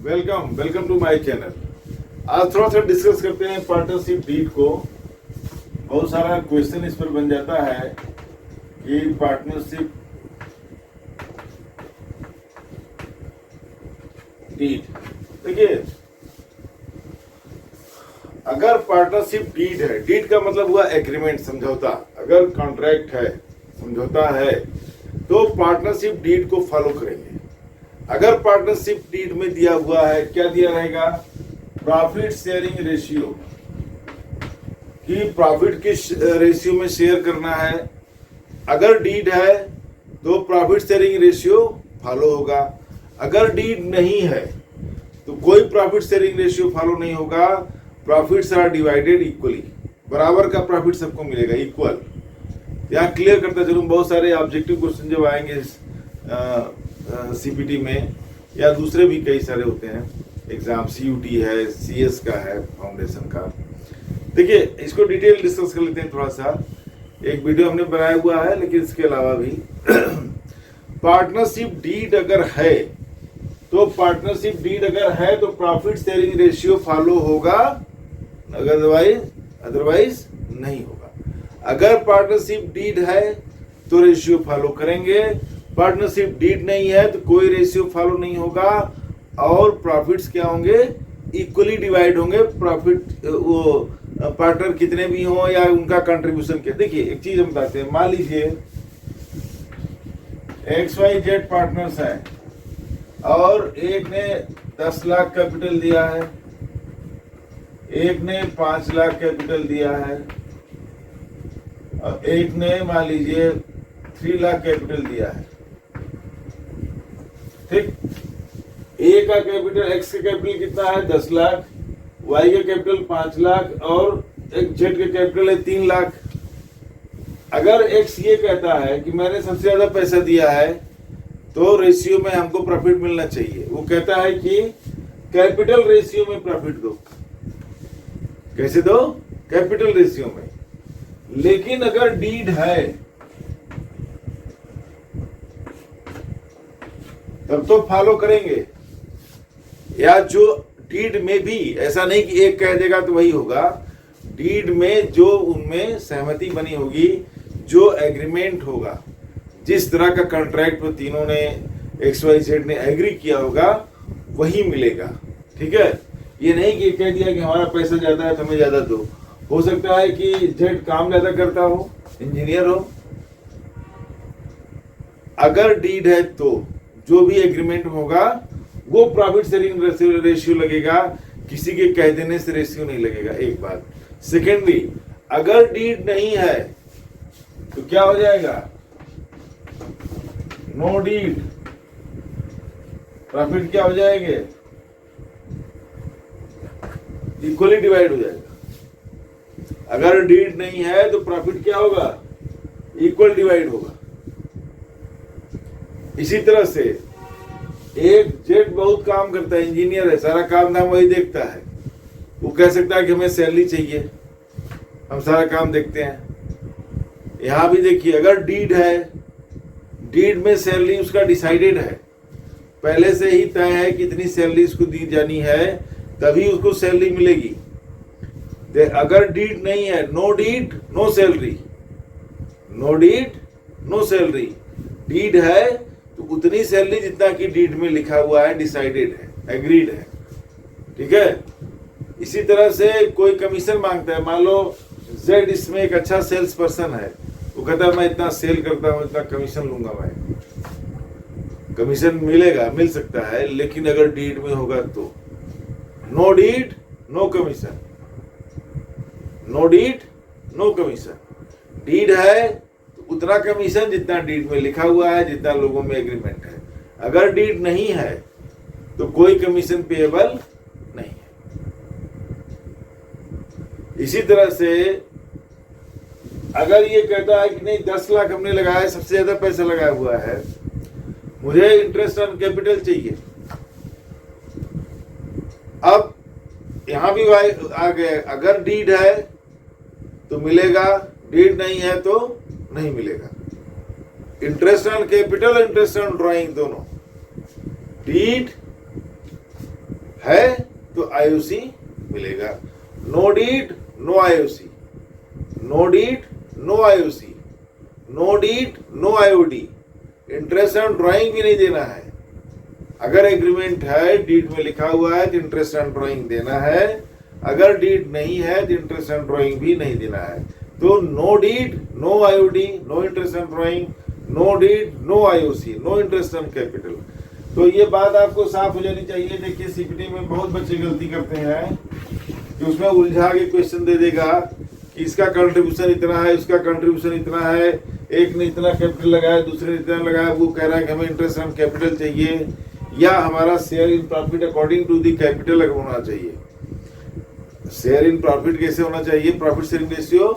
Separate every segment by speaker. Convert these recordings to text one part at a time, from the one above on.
Speaker 1: Welcome to my channel. आज थोड़ा सा डिस्कस करते हैं पार्टनरशिप डीड को। बहुत सारा क्वेश्चन इस पर बन जाता है कि पार्टनरशिप डीड, देखिए अगर पार्टनरशिप डीड है, डीड का मतलब हुआ एग्रीमेंट, समझौता। अगर कॉन्ट्रैक्ट है, समझौता है, तो पार्टनरशिप डीड को फॉलो करेंगे। अगर पार्टनरशिप डीड में दिया हुआ है, क्या दिया रहेगा? प्रॉफिट शेयरिंग रेशियो, कि प्रॉफिट किस रेशियो में शेयर करना है। अगर डीड है तो प्रॉफिट शेयरिंग रेशियो फॉलो होगा। अगर डीड नहीं है तो कोई प्रॉफिट शेयरिंग रेशियो फॉलो नहीं होगा। प्रॉफिट्स आर डिवाइडेड इक्वली, बराबर का प्रॉफिट सबको मिलेगा, इक्वल। यहाँ क्लियर करता चलूं, बहुत सारे ऑब्जेक्टिव क्वेश्चन जब आएंगे सीपीटी में, या दूसरे भी कई सारे होते हैं एग्जाम, सीयूटी है, सीएस का है, फाउंडेशन का। देखिए इसको डिटेल डिस्कस कर लेते हैं थोड़ा सा। एक वीडियो हमने बनाया हुआ है, लेकिन इसके अलावा भी पार्टनरशिप डीड अगर है तो प्रॉफिट शेयरिंग रेशियो फॉलो होगा, अदरवाइज नहीं होगा। अगर पार्टनरशिप डीड है तो रेशियो फॉलो करेंगे, पार्टनरशिप डीड नहीं है तो कोई रेशियो फॉलो नहीं होगा, और प्रॉफिट्स क्या होंगे? इक्वली डिवाइड होंगे। प्रॉफिट वो पार्टनर कितने भी हो या उनका कंट्रीब्यूशन क्या। देखिए एक चीज हम बताते हैं, मान लीजिए XYZ पार्टनर्स हैं और एक ने 10 लाख कैपिटल दिया है, एक ने 5 लाख कैपिटल दिया है, और एक ने मान लीजिए 3 लाख कैपिटल दिया है। ठीक, ए का कैपिटल, एक्स का कैपिटल कितना है? 10 लाख, वाई का कैपिटल 5 लाख, और एक जेड का कैपिटल है 3 लाख। अगर एक्स ये कहता है कि मैंने सबसे ज्यादा पैसा दिया है तो रेशियो में हमको प्रॉफिट मिलना चाहिए, वो कहता है कि कैपिटल रेशियो में प्रॉफिट दो। कैसे दो? कैपिटल रेशियो में। लेकिन अगर डीड है तब तो फॉलो करेंगे, या जो डीड में भी ऐसा नहीं कि एक कह देगा तो वही होगा। डीड में जो उनमें सहमति बनी होगी, जो एग्रीमेंट होगा, जिस तरह का कॉन्ट्रैक्ट वो तीनों ने XYZ ने एग्री किया होगा, वही मिलेगा। ठीक है, ये नहीं कि कह दिया कि हमारा पैसा ज्यादा है तो हमें ज्यादा दो। हो सकता है कि जेड काम ज्यादा करता हो, इंजीनियर हो। अगर डीड है तो जो भी एग्रीमेंट होगा वो प्रॉफिट शेयरिंग रेशियो लगेगा, किसी के कह देने से रेशियो नहीं लगेगा। एक बात। सेकेंडली, अगर डीड नहीं है तो क्या हो जाएगा? नो डीड, प्रॉफिट क्या हो जाएंगे? इक्वली डिवाइड हो जाएगा। अगर डीड नहीं है तो प्रॉफिट क्या होगा? इक्वल डिवाइड होगा। इसी तरह से एक जेड बहुत काम करता है, इंजीनियर है, सारा काम धाम वही देखता है, वो कह सकता है कि हमें सैलरी चाहिए, हम सारा काम देखते हैं। यहां भी देखिए, अगर डीड है, डीड में सैलरी उसका डिसाइडेड है, पहले से ही तय है कि इतनी सैलरी उसको दी जानी है, तभी उसको सैलरी मिलेगी। अगर डीड नहीं है, no deed no salary, no deed no salary. Deed है तो उतनी सैलरी जितना कि डीड में लिखा हुआ है, डिसाइडेड है, एग्रीड है। ठीक है। इसी तरह से कोई कमीशन मांगता है, मान लो जेड इसमें एक अच्छा सेल्स पर्सन है, वो कहता है मैं इतना सेल करता हूं, इतना कमीशन लूंगा। मैं कमीशन मिलेगा, मिल सकता है, लेकिन अगर डीड में होगा तो no deed no commission, no deed no commission. Deed है तो उतना कमीशन जितना डीड में लिखा हुआ है, जितना लोगों में एग्रीमेंट है। अगर डीड नहीं है तो कोई कमीशन पेएबल नहीं है। इसी तरह से अगर ये कहता है कि नहीं 10 लाख हमने लगाया, सबसे ज्यादा पैसा लगाया हुआ है, मुझे इंटरेस्ट ऑन कैपिटल चाहिए। अब यहां भी आ गए, अगर डीड है तो मिलेगा, डीड नहीं है तो नहीं मिलेगा। Interest on capital, interest on drawing, दोनों डीड है तो आईओसी मिलेगा। No deed no IOC, no deed no IOC, no deed no IOD. Interest on drawing भी नहीं देना है। अगर एग्रीमेंट है, डीड में लिखा हुआ है तो इंटरेस्ट ऑन ड्राइंग देना है, अगर डीड नहीं है तो इंटरेस्ट ऑन ड्राइंग भी नहीं देना है। तो no deed no IOD, no interest on drawing, no deed no IOC, no interest on capital. तो ये बात आपको साफ हो जानी चाहिए। देखिए सीपीटी में बहुत बच्चे गलती करते हैं कि उसमें उलझा के क्वेश्चन दे देगा कि इसका कंट्रीब्यूशन इतना है, उसका कंट्रीब्यूशन इतना है, एक ने इतना कैपिटल लगाया, दूसरे ने इतना लगाया, वो कह रहा है कि हमें इंटरेस्ट ऑन कैपिटल चाहिए या हमारा share in profit according to the capital होना चाहिए। शेयर इन प्रॉफिट कैसे होना चाहिए? प्रॉफिट शेयरिंग रेशियो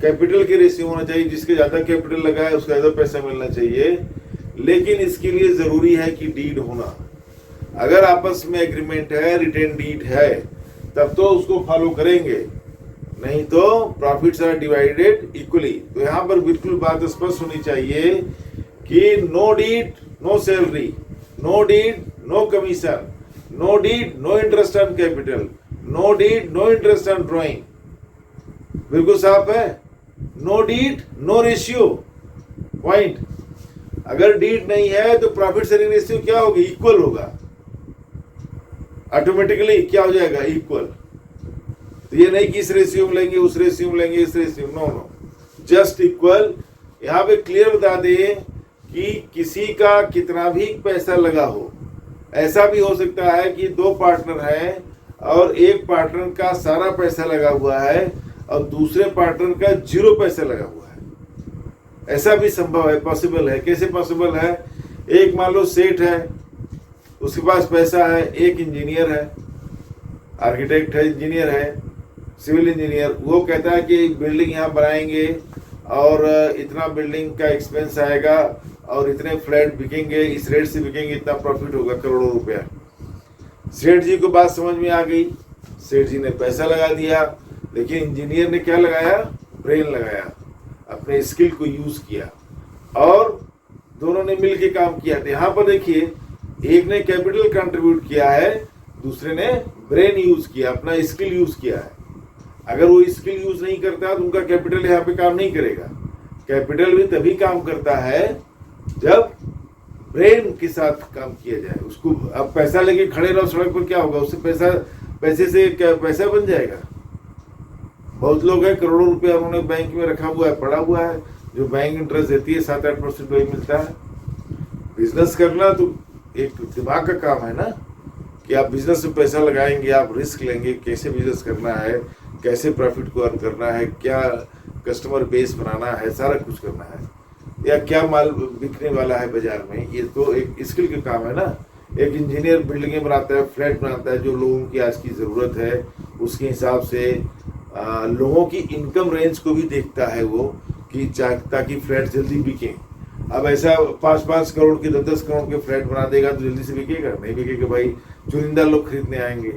Speaker 1: कैपिटल के रेशियो होना चाहिए। जिसके ज्यादा कैपिटल लगा है उसका ज्यादा पैसा मिलना चाहिए। लेकिन इसके लिए जरूरी है कि डीड होना। अगर आपस में एग्रीमेंट है, रिटेन डीड है, तब तो उसको फॉलो करेंगे, नहीं तो प्रॉफिट्स आर डिवाइडेड इक्वली। तो यहाँ पर बिल्कुल बात स्पष्ट होनी चाहिए कि no deed no salary, no deed no commission, no deed no interest on capital, no deed no interest on drawing. बिल्कुल साफ है। No deed no ratio point. अगर डीड नहीं है तो प्रॉफिट शेयरिंग रेशियो क्या होगी? इक्वल होगा। ऑटोमेटिकली क्या हो जाएगा? इक्वल। तो ये नहीं कि इस रेशियो में लेंगे, उस रेशियो में लेंगे, इस रेशियो में, नो नो, जस्ट इक्वल। यहाँ पे क्लियर बता दें कि किसी का कितना भी पैसा लगा हो। ऐसा भी हो सकता है कि दो पार्टनर हैं और एक पार्टनर का सारा पैसा लगा हुआ है और दूसरे पार्टनर का 0 पैसा लगा हुआ है। ऐसा भी संभव है, पॉसिबल है। कैसे पॉसिबल है? एक मान लो सेठ है, उसके पास पैसा है, एक इंजीनियर है, आर्किटेक्ट है, इंजीनियर है, सिविल इंजीनियर। वो कहता है कि बिल्डिंग यहाँ बनाएंगे और इतना बिल्डिंग का एक्सपेंस आएगा और इतने फ्लैट बिकेंगे, इस रेट से बिकेंगे, इतना प्रॉफिट होगा, करोड़ों रुपया। सेठ जी को बात समझ में आ गई, सेठ जी ने पैसा लगा दिया, लेकिन इंजीनियर ने क्या लगाया? ब्रेन लगाया, अपने स्किल को यूज किया और दोनों ने मिलकर काम किया। तो यहाँ पर देखिए, एक ने कैपिटल कंट्रीब्यूट किया है, दूसरे ने ब्रेन यूज किया, अपना स्किल यूज किया है। अगर वो स्किल यूज नहीं करता तो उनका कैपिटल यहाँ पे काम नहीं करेगा। कैपिटल भी तभी काम करता है जब ब्रेन के साथ काम किया जाए। उसको अब पैसा लेके खड़े रहो सड़क पर, क्या होगा? उससे पैसे से क्या पैसा बन जाएगा? बहुत लोग हैं, करोड़ों रुपया उन्होंने बैंक में रखा हुआ है, पड़ा हुआ है, जो बैंक इंटरेस्ट देती है 7-8% वही मिलता है। बिजनेस करना तो एक दिमाग का काम है ना, कि आप बिजनेस में पैसा लगाएंगे, आप रिस्क लेंगे, कैसे बिजनेस करना है, कैसे प्रॉफिट को अर्न करना है, क्या कस्टमर बेस बनाना है, सारा कुछ करना है, या क्या माल बिकने वाला है बाजार में। ये तो एक स्किल का काम है ना। एक इंजीनियर बिल्डिंगें बनाता है, फ्लैट बनाता है, जो लोगों की आज की ज़रूरत है उसके हिसाब से लोगों की इनकम रेंज को भी देखता है वो, कि ताकि फ्लैट जल्दी बिके। अब ऐसा 5-5 करोड़ के 10-10 करोड़ के फ्लैट बना देगा तो जल्दी से बिकेगा? नहीं बिकेगा भाई। चुनिंदा लोग खरीदने आएंगे।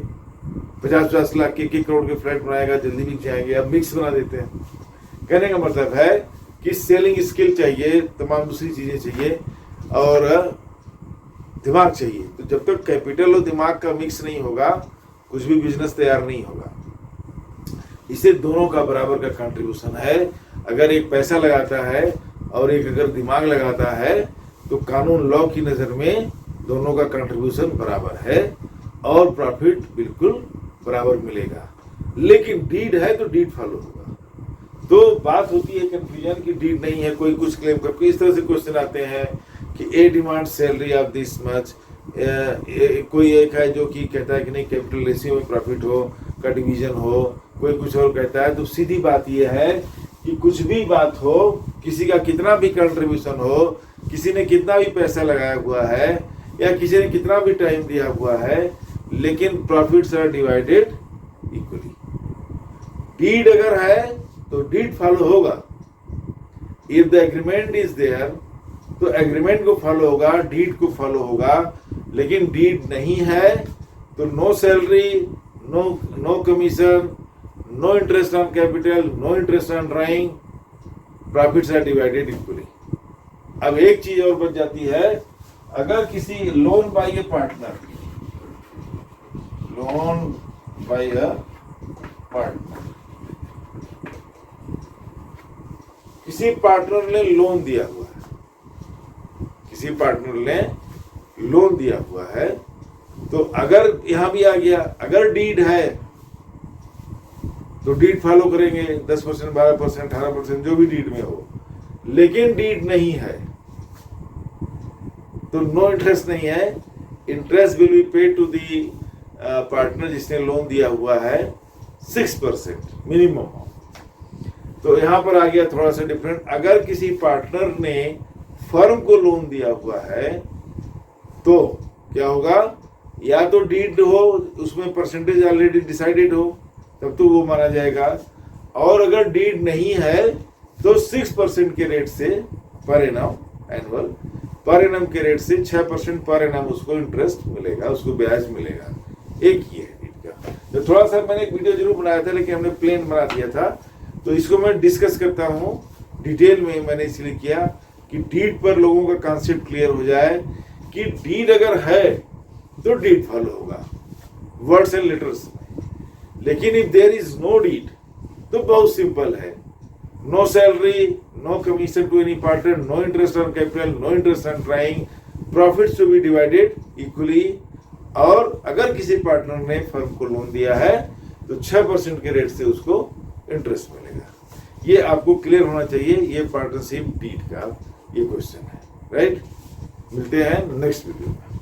Speaker 1: 50-50 लाख के 1 करोड़ के फ्लैट बनाएगा, जल्दी बिक जाएंगे। अब मिक्स बना देते हैं। कहने का मतलब है कि सेलिंग स्किल चाहिए, तमाम दूसरी चीजें चाहिए और दिमाग चाहिए। तो जब तक कैपिटल और दिमाग का मिक्स नहीं होगा, कुछ भी बिजनेस तैयार नहीं होगा। इसे दोनों का बराबर का कंट्रीब्यूशन है। अगर एक पैसा लगाता है और एक अगर दिमाग लगाता है तो कानून लॉ की नजर में दोनों का कंट्रीब्यूशन बराबर है और प्रॉफिट बिल्कुल बराबर मिलेगा। लेकिन डीड है तो डीड फॉलो होगा। तो बात होती है कंफ्यूजन की डीड नहीं है, कोई कुछ क्लेम करके। इस तरह से क्वेश्चन आते हैं कि a demand salary of this much, कोई एक है जो कि कहता है कि नहीं कैपिटल रेशियो में प्रॉफिट हो का डिवीजन हो, कोई कुछ और कहता है। तो सीधी बात यह है कि कुछ भी बात हो, किसी का कितना भी कंट्रीब्यूशन हो, किसी ने कितना भी पैसा लगाया हुआ है या किसी ने कितना भी टाइम दिया हुआ है, लेकिन profits are divided equally. Deed अगर है तो डीड फॉलो होगा। If the agreement is there तो एग्रीमेंट को फॉलो होगा, डीड को फॉलो होगा। लेकिन डीड नहीं है तो no salary, no commission, no interest on capital, no interest on drawing, profits are divided equally. अब एक चीज और बच जाती है, अगर किसी loan by a partner, loan by a partner. किसी पार्टनर ने लोन दिया हुआ है, किसी पार्टनर ने लोन दिया हुआ है, तो अगर यहां भी आ गया, अगर डीड है तो डीड फॉलो करेंगे, 10%, 12%, 18% जो भी डीड में हो। लेकिन डीड नहीं है तो नो इंटरेस्ट नहीं है, interest will be paid to the partner जिसने लोन दिया हुआ है 6% मिनिमम। तो यहां पर आ गया थोड़ा सा डिफरेंट। अगर किसी पार्टनर ने फर्म को लोन दिया हुआ है तो क्या होगा, या तो डीड हो, उसमें परसेंटेज ऑलरेडी डिसाइडेड हो, तब तो वो माना जाएगा, और अगर डीड नहीं है तो 6% के रेट से per annum, annual per annum के रेट से 6% पर एनम उसको इंटरेस्ट मिलेगा, उसको ब्याज मिलेगा। एक ही है डीड का। तो थोड़ा सा मैंने एक वीडियो जरूर बनाया था, लेकिन हमने प्लेन बना दिया था, तो इसको मैं डिस्कस करता हूँ डिटेल में। मैंने इसलिए किया कि डीड पर लोगों का कॉन्सेप्ट क्लियर हो जाए कि डीड अगर है तो डीड फॉलो होगा वर्ड्स एंड लेटर्स में। लेकिन if there is no deed तो बहुत सिंपल है, no salary, no commission to any partner, no interest on capital, no interest on drawing, profits to be divided equally. और अगर किसी partner ने फर्म को लोन दिया है तो 6% के रेट से उसको इंटरेस्ट मिलेगा। ये आपको क्लियर होना चाहिए, ये पार्टनरशिप डीड का ये क्वेश्चन है, राइट। मिलते हैं नेक्स्ट वीडियो में।